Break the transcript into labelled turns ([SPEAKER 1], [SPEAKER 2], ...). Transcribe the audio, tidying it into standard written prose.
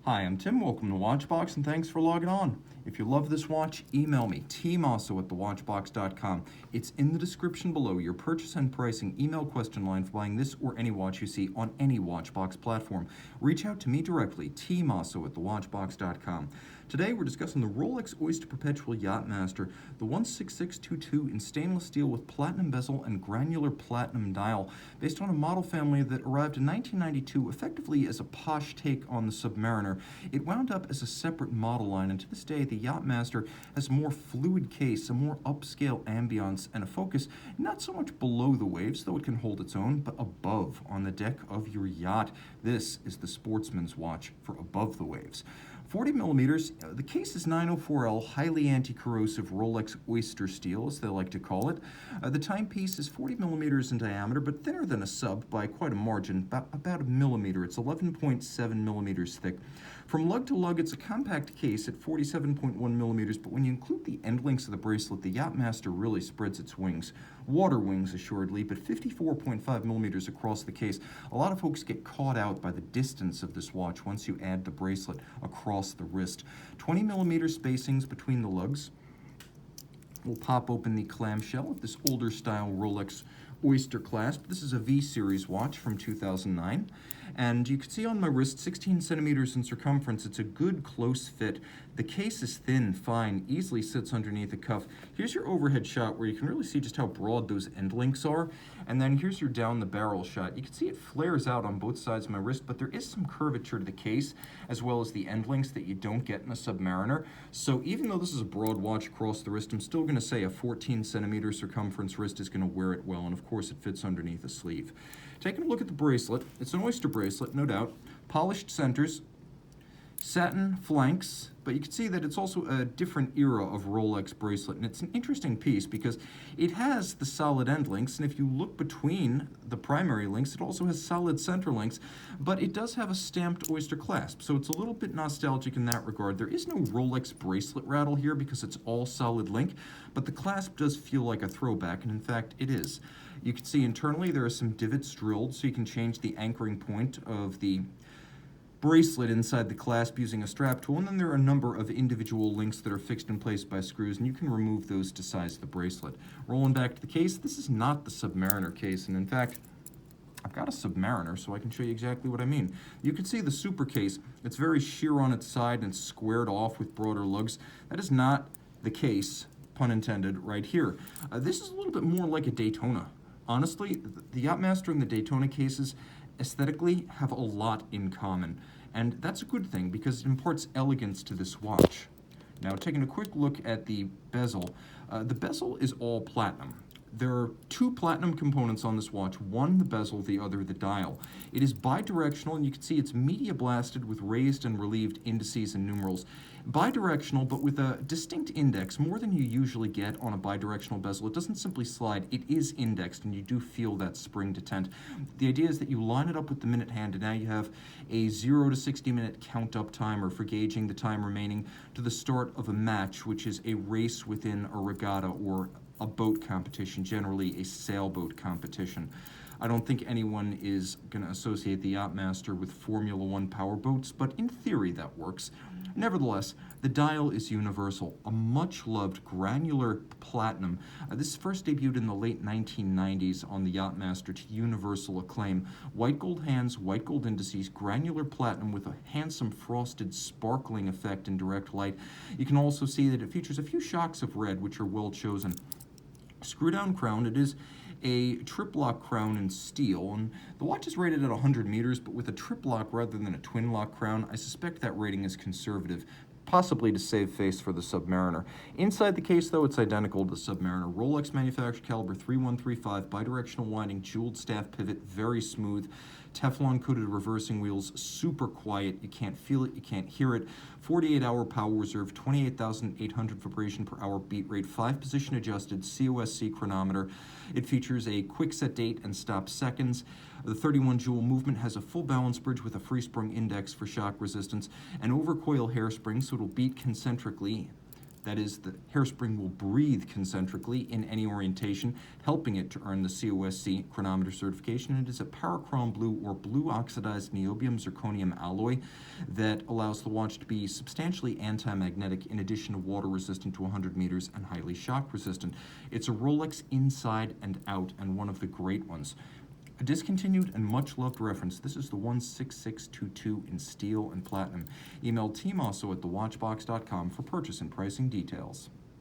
[SPEAKER 1] Hi, I'm Tim. Welcome to Watchbox, and thanks for logging on. If you love this watch, email me, tmosso at thewatchbox.com. It's in the description below, your purchase and pricing email question line for buying this or any watch you see on any Watchbox platform. Reach out to me directly, tmosso at thewatchbox.com. Today we're discussing the Rolex Oyster Perpetual Yacht-Master, the 16622 in stainless steel with platinum bezel and granular platinum dial, based on a model family that arrived in 1992 effectively as a posh take on the Submariner. It wound up as a separate model line, and to this day the Yacht-Master has a more fluid case, a more upscale ambiance, and a focus not so much below the waves, though it can hold its own, but above on the deck of your yacht. This is the sportsman's watch for above the waves. 40 millimeters, the case is 904L, highly anti-corrosive Rolex Oyster steel, as they like to call it. The timepiece is 40 millimeters in diameter, but thinner than a sub by quite a margin, about a millimeter. It's 11.7 millimeters thick. From lug to lug, it's a compact case at 47.1 millimeters, but when you include the end links of the bracelet, the Yacht-Master really spreads its wings. Water wings, assuredly, but 54.5 millimeters across the case. A lot of folks get caught out by the distance of this watch once you add the bracelet across the wrist. 20 millimeter spacings between the lugs. We'll pop open the clamshell of this older style Rolex Oyster clasp. This is a V-series watch from 2009. And you can see on my wrist, 16 centimeters in circumference. It's a good close fit. The case is thin, fine, easily sits underneath the cuff. Here's your overhead shot where you can really see just how broad those end links are. And then here's your down the barrel shot. You can see it flares out on both sides of my wrist, but there is some curvature to the case, as well as the end links that you don't get in a Submariner. So even though this is a broad watch across the wrist, I'm still going to say a 14 centimeter circumference wrist is going to wear it well, and of course it fits underneath the sleeve. Taking a look at the bracelet, it's an Oyster bracelet, no doubt. Polished centers, satin flanks, but you can see that it's also a different era of Rolex bracelet, and it's an interesting piece because it has the solid end links, and if you look between the primary links, it also has solid center links, but it does have a stamped Oyster clasp, so it's a little bit nostalgic in that regard. There is no Rolex bracelet rattle here because it's all solid link, but the clasp does feel like a throwback, and in fact it is. You can see internally there are some divots drilled, so you can change the anchoring point of the bracelet inside the clasp using a strap tool, and then there are a number of individual links that are fixed in place by screws, and you can remove those to size the bracelet. Rolling back to the case, this is not the Submariner case, and in fact, I've got a Submariner, so I can show you exactly what I mean. You can see the super case. It's very sheer on its side and squared off with broader lugs. That is not the case, pun intended, right here. This is a little bit more like a Daytona. Honestly, the Yacht-Master and the Daytona cases aesthetically have a lot in common, and that's a good thing because it imparts elegance to this watch. Now, taking a quick look at the bezel is all platinum. There are two platinum components on this watch, one the bezel, the other the dial. It is bidirectional, and you can see it's media blasted with raised and relieved indices and numerals. Bidirectional, but with a distinct index, more than you usually get on a bidirectional bezel. It doesn't simply slide, it is indexed, and you do feel that spring detent. The idea is that you line it up with the minute hand, and now you have a 0 to 60 minute count-up timer for gauging the time remaining to the start of a match, which is a race within a regatta or a boat competition, generally a sailboat competition. I don't think anyone is going to associate the Yacht-Master with Formula One powerboats, but in theory that works. Nevertheless, the dial is universal, a much-loved granular platinum. This first debuted in the late 1990s on the Yacht-Master to universal acclaim. White gold hands, white gold indices, granular platinum with a handsome frosted sparkling effect in direct light. You can also see that it features a few shocks of red, which are well chosen. Screw-down crown, it is a trip-lock crown in steel, and the watch is rated at 100 meters, but with a trip-lock rather than a twin-lock crown, I suspect that rating is conservative, possibly to save face for the Submariner. Inside the case, though, it's identical to the Submariner. Rolex manufactured caliber 3135, bidirectional winding, jeweled staff pivot, very smooth. Teflon-coated reversing wheels, super quiet. You can't feel it, you can't hear it. 48-hour power reserve, 28,800 vibration per hour beat rate, 5-position adjusted COSC chronometer. It features a quick set date and stop seconds. The 31 jewel movement has a full balance bridge with a free sprung index for shock resistance, an overcoil hairspring so it'll beat concentrically That is, the hairspring will breathe concentrically in any orientation, helping it to earn the COSC chronometer certification. It is a parachrome blue or blue oxidized niobium zirconium alloy that allows the watch to be substantially anti-magnetic, in addition to water resistant to 100 meters and highly shock resistant. It's a Rolex inside and out, and one of the great ones. A discontinued and much loved reference. This is the 16622 in steel and platinum. Email tmosso@thewatchbox.com for purchase and pricing details.